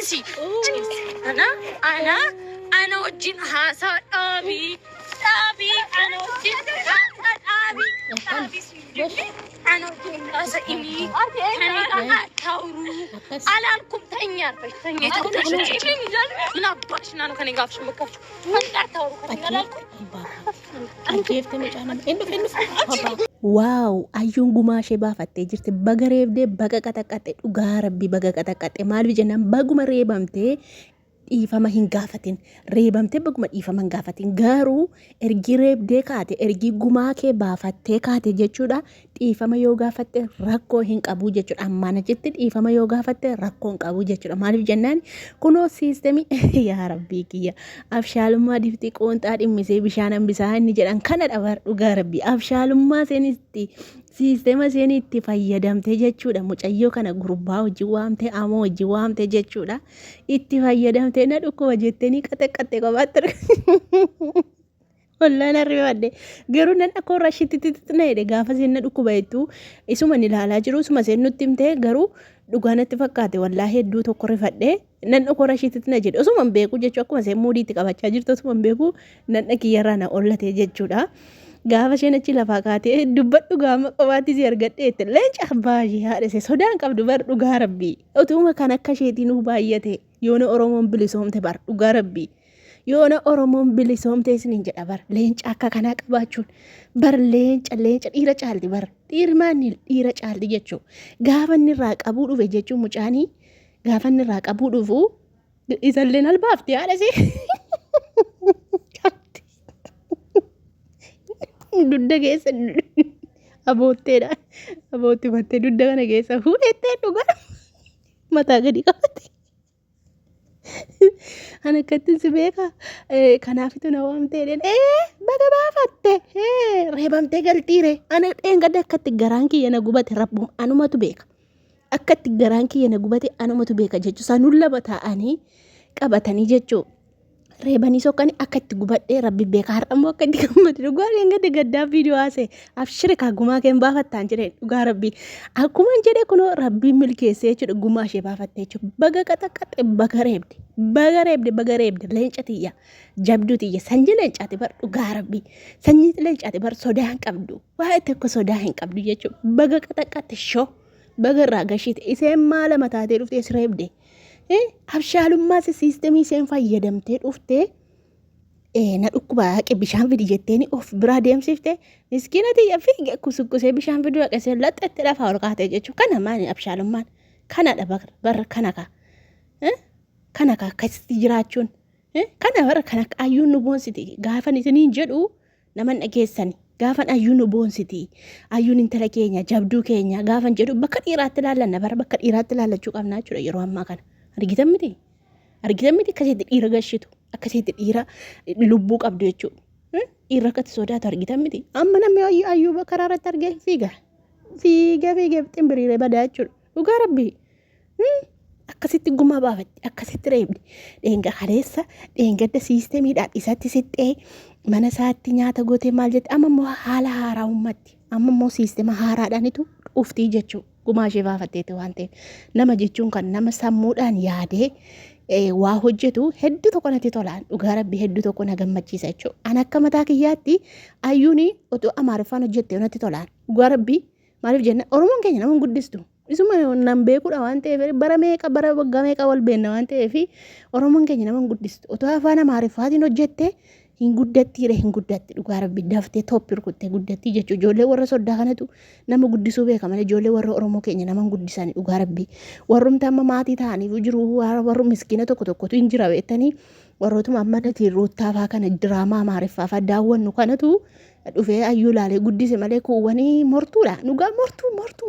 ciisi. Ana wajjin haasaa dhaabii. Ana wajjin haasaa dhaabii. Ana wajjin haasaa imii. Kan taa'uru. Alaalkum teenyaan fayyadamee ta'uu ምን አባሽና ነው ከኔ ጋር ፍሽምከፍ ምን ጋር ታወሩ ዋው አዩን ጉማሼ ባፈቴ ጅርት በገሬብዴ በቀቀጠቀጤ ዱጋ ረቢ በቀቀጠቀጤ ማል ቢጀናም በጉመ ሬበምቴ dhiifama hin gaafatin reebamtee baguma dhiifama hin gaafatin garuu ergi reebdee kaate ergi gumaa kee baafattee kaate jechuudha dhiifama yoo gaafatte rakkoo hin qabu jechuudha ammaan achitti dhiifama yoo gaafatte rakkoo hin qabu jechuudha maaliif jennaan kunoo siistemii yaa rabbii kiyya afshaalummaa difti qoonxaa dhimmisee bishaan hambisaa inni jedhan kana dhabar dhugaa rabbii afshaalummaa seenisti sistema seeni itti fayyadamte jechuudha mucayyoo kana gurbaa hojii waamte amoo hojii waamte jechuudha itti fayyadamte na dhukkuba jettanii qaxaqaxxe qabaatti wallaan arribaadde garuu nan akkoo rashitititna jedhe gaafa seen na dhukkuba jettu isuma ni ilaalaa jiru isuma seen nutti himte garuu dhugaanatti fakkaate wallaa hedduu tokko rifadhe nan akkoo rashititna jedhe osuma beeku jechuu akkuma seen muudiitti qabachaa jirtu osuma beeku nan dhakiyyarraa na ollate jechuudha. Gaafa isheen achi lafaa kaatee dubbadhu gaama qabaatti si argadheette leenca baay'ee haadhese sodaan qabdu bar dhugaa rabbii utuma kan akka isheetiin baay'ate yoona oromoon bilisoomte bar dhugaa rabbii yoona oromoon bilisoomte isiniin jedha bar leenca akka kanaa qabaachuun bar leenca dhiira caalti bar dhiirri maanni dhiira caalti jechuu gaafa inni irraa qabuu dhufe jechuu mucaanii gaafa inni irraa qabuu dhufu isalleen albaafti haadhese. Dudda keessa abootteedha abootti battee dudda kana keessa fuudhettee dhugaa mataa gadi qabate ana akkattiin si beeka kanaafitu na waamteedhen baga baafatte reebamtee galtiire ana dheengadda akkatti garaan kiyya na gubate rabbum anumatu beeka akkatti garaan kiyya na gubate anumatu beeka jechuu sanuun lama taa'anii qabatanii jechuu reebanii sokkanii akka itti gubadhee rabbi beeka har'ammoo akka itti gammade dhugaa dheengadde gaddaa viidiyoo haasee abshire kaa gumaa keen baafattaan jedheen dhugaa rabbii akkuma jedhe kunoo rabbiin milkeessee jechuudha gumaa ishee baafattee jechuudha baga qaxaqaxe baga reebde leenca tiyya jabduu tiyya sanyi leencaati bar dhugaa rabbii sanyi leencaati bar sodaa hin qabdu waa'ee tokko sodaa hin qabdu jechuudha baga qaxaqaxe shoo baga irraa gashiite iseen maala mataatee dhuftee reebde. Abshaalummaa siistemii isheen fayyadamtee dhuftee na dhukkuba haqe bishaan fidi jetteeni of biraa deemsifte miskiina tiyya fiige kusukkusee bishaan fiduu haqesee laxxatti lafaa ol kaatee jechuudha kana maali abshaalummaan kanadha barra kana akkasitti jiraachuun kana barra kana ayyuun nu boonsiti gaafan isiniin jedhu naman dhageessani gaafan ayyuun nu boonsiti ayyuun intala keenya jabduu keenya gaafan jedhu bakka dhiiraatti ilaallanna bara bakka dhiiraatti ilaallachuu qabnaa jechuudha yeroo ammaa kana. Argitan miti akkasitti dhiira gashitu akkasitti dhiira lubbuu qabdu jechuudha dhiira akkatti sodaatu argitan miti amma namni ayyuuba karaa irratti argee fiigee ximbiriiree badaa jechuudha dhugaa rabbii akkasitti gumaa baafatti akkasitti reebdi dheenga haleessa dheengadda siistemiidhaan isatti sixxee mana isaatti nyaata gootee maal jette amma immoo haala haaraa ummatti amma immoo siistema haaraadhaanitu dhuftii jechuudha. Gumaa ishee baafatteeti waan ta'eef nama jechuun kan nama sammuudhaan yaadee waa hojjetu hedduu tokko natti tolaan dhugaa rabbii hedduu tokko na gammachiisa jechuudha. An akka mataa kiyyaatti ayyuun otoo amaariffaan hojjettee natti tolaan dhugaa rabbii maaliif jenna oromoon keenya nama guddistu isuma nan beekuudha waan ta'eef bara waggaa meeqa wal beenna waan ta'eef oromoon keenya nama guddistu otoo afaan amaariffaatiin hojjettee hin guddatti dhugaa rabbii daftee tooppi rukuttee guddatti jechuudha ijoollee warra soddaa kanatu nama guddisuu beeka malee ijoollee warra oromoo keenya nama guddisanii dhugaa rabbii warrumti amma maatii ta'aniif jiru warra miskiina tokkotu hin jira beektanii warrootuma amma natiin ruuttaafaa kana diraamaa amaariffaafa daawwannu kanatu dhufee ayyuu laalee guddise malee kuuwwanii mortuudha dhugaa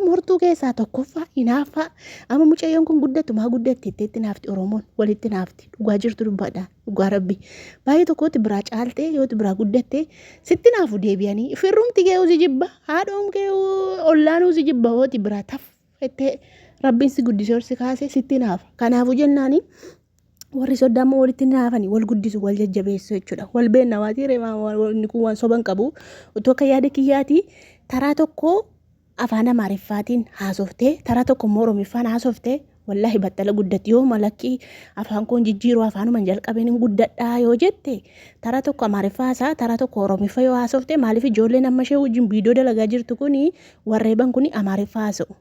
mortuu keessaa tokkoffaa hinaaffaa amma mucayyoon kun maa guddatti itti naafti oromoon walitti naafti dhugaa jirtu dubbadha dhugaa rabbii baay'ee tokkotti biraa caaltee yooti biraa guddatte sitti naafu deebi'anii firrumti kee usi jibba haadhoom kee ollaan usi jibba hooti biraa taffettee rabbiin si guddisee si kaasee sitti naafa kanaafu jennaanii warri soddammoo walitti naafanii wal guddisu wal jajjabeessu jechuudha wal beenna waatii reemaa inni kun waan soban qabu utuu akka yaada kiyyaati taraa tokko afaan amaariffaatiin haasoftee taraa tokko immoo oromiffaan haasoftee wallahi battala guddatti yoo malakkii afaan koon jijjiiruu afaanuma jalqabeen guddadhaa yoo jette tara tokko Amaariffaa isaa tara tokko Oromiffaa yoo haasofte maaliif ijoolleen amma ishee wajjin viidiyoo dalagaa jirtu kuni warreeban kuni Amaariffaa haasa'u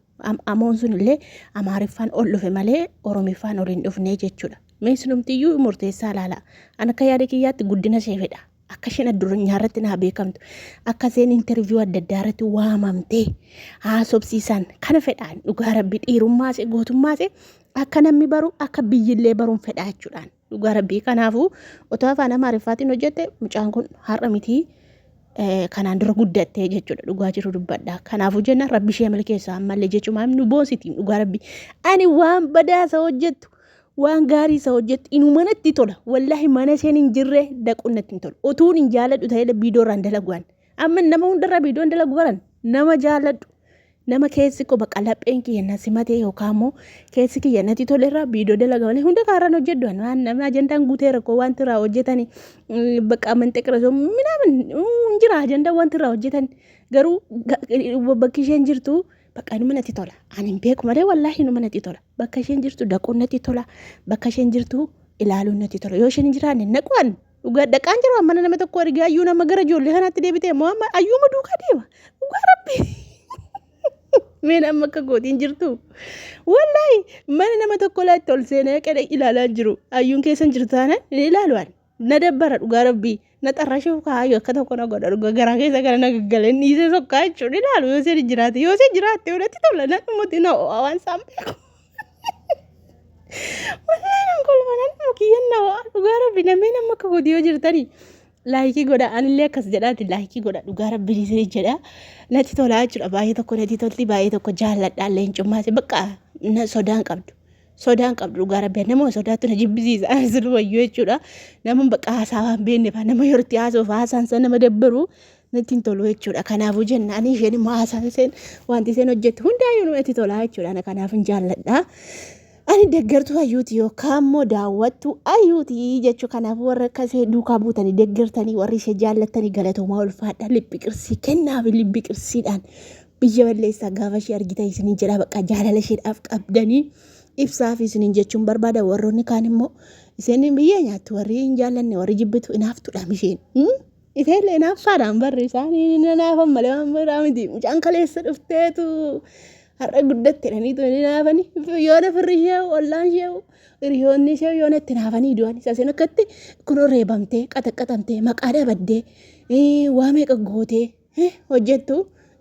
amoon sun illee Amaariffaan ol dhufe malee Oromiffaan ol hin dhufne jechuudha. Meesnumtiyyuu murteessaa laala an akka yaada kiyyaatti guddina ishee fedha. Akka isheen addunyaa irratti naa beekamtu akka isheen interviyuu adda addaa irratti waamamtee haasofsiisan kana fedhaan dhugaa rabbii dhiirummaas gootummaas akka namni baru akka biyyillee baruun fedhaa jechuudhaan dhugaa rabbii kanaafuu otoo afaan Amaariffaatiin hojjette mucaan kun har'a mitii kanaan dura guddattee jechuudha dhugaa jiru dubbadha kanaafuu jenna rabbi ishee milkeessaa ammallee jechuudha nu boonsitiin dhugaa rabbii ani waan badaasa hojjettu waan gaarii isa hojjettu inumanatti tola wallahi mana isheen hin jirre daqunnatti tola otuun hin jaaladhu ta'ee viidiyoorraan dalaguwan amma nama hundarraa viidiyoon dalagu baran nama jaaladhu nama keessi ko baqa lapheen kiyyanna simatee yookaan immoo keessi kiyyannatti tolerraa viidiyoo dalaga malee hunda kaaraan hojjedhu waan namni ajandaan guuteera ko wanti irraa hojjetani baqa manxeqira soo minaamin hin jira ajandaan wanti irraa hojjetan garuu bakki isheen jirtu bakka inni manatti tola ani hin beeku malee wallahi inni manatti tola bakka isheen jirtu daquun natti tola bakka isheen jirtu ilaaluun natti tola yoo isheen hin jiraanne naquun dhugaa dhaqaan jiru amma nama tokko argaa ayyuu nama gara ijoollee kanaatti deebitee moo amma ayyuuma duukaa deema dhugaa rabbi meen amma akka gootiin jirtu wallahi mana nama tokko laatti ol seenee qedhe ilaalaa jiru ayyuun keessan jirtu taanaan ni ilaaluwaan na dabbara dhugaa rabbii na xarrashuu kaayyo akka tokko na godha dhugaa garaa keessa gara na gaggaleen dhiisee sokkaa jechuudha ilaalu yoo isheen jiraate hodhatti tola na dhumutti na waan saambeeku wallahi nan kolfa nan mukiyyan na dhugaa rabbii namee nama akka godii yoo jirtanii laayikii godha anillee akkas jedhaati laayikii godha dhugaa rabbii dhiisee jedha natti tolaa jechuudha baay'ee tokko natti tolti baay'ee tokko jaalladhaallee hin cummaase bakka sodaan qabdu dhugaa rabbii nama sodaattu na jibbisiisa asilu wayyoo jechuudha nama bakka haasawaan beenne faa nama yerootti haasoo faa haasaan sana nama dabbaru natti hin tolu jechuudha kanaafuu jenna ani isheen immoo haasaan isheen wanti isheen hojjettu hundaayyuu natti tolaa jechuudha kanaaf hin jaalladha. Ani deeggartuu ayyuuti yookaan immoo daawwattu ayyuuti jechuu kanaaf warra akkasii duukaa buutanii deeggartanii warri ishee jaallattanii galatoomaa ulfaadha libbi qirsii kennaaf libbi qirsiidhaan biyya balleessaa gaafa ishee argitan isiniin jedha bakka jaalala isheedhaaf qabdanii ibsaaf isiniin jechuun barbaada warroonni kaan immoo isheen biyya nyaattu warri hin jaallanne warri jibbitu inaaftuudha isheen isheen inaafsaadhaan barri isaanii naafan malee waan biraa miti mucaan kaleessa dhufteetu har'a guddatte dhaniitu ni naafani yoona firri ishee ollaan ishee hiriyoonni ishee yoona itti naafanii du'an isaasin akkatti kunoo reebamtee qaxaqqatamtee maqaa dhabaddee waa meeqa gootee hojjettu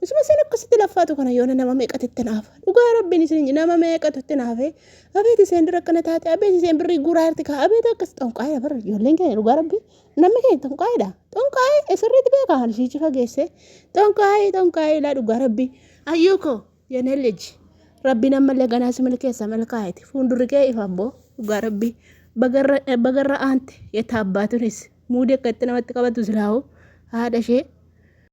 isuma isin akkasitti laffaatu kana yoona nama meeqatti naafa dhugaa rabbiin isin nama meeqatti naafe abeet iseen dura akkana taate abeet iseen birrii guuraa jirti kaa abeet akkas xonqaayidha barra ijoolleen keenya dhugaa rabbii namni keenya xonqaayidha xonqaayee sirriitti beekaa halshiichi fageesse xonqaayee laa dhugaa rabbii ayyuukoo yana leji rabbi nama legana simil keessa malkaayati fuundurri kee ifambo dhugaa rabbi bagarra aante yeta abbaatunis muudee akkatti namatti qabatu silaawu haadha ishee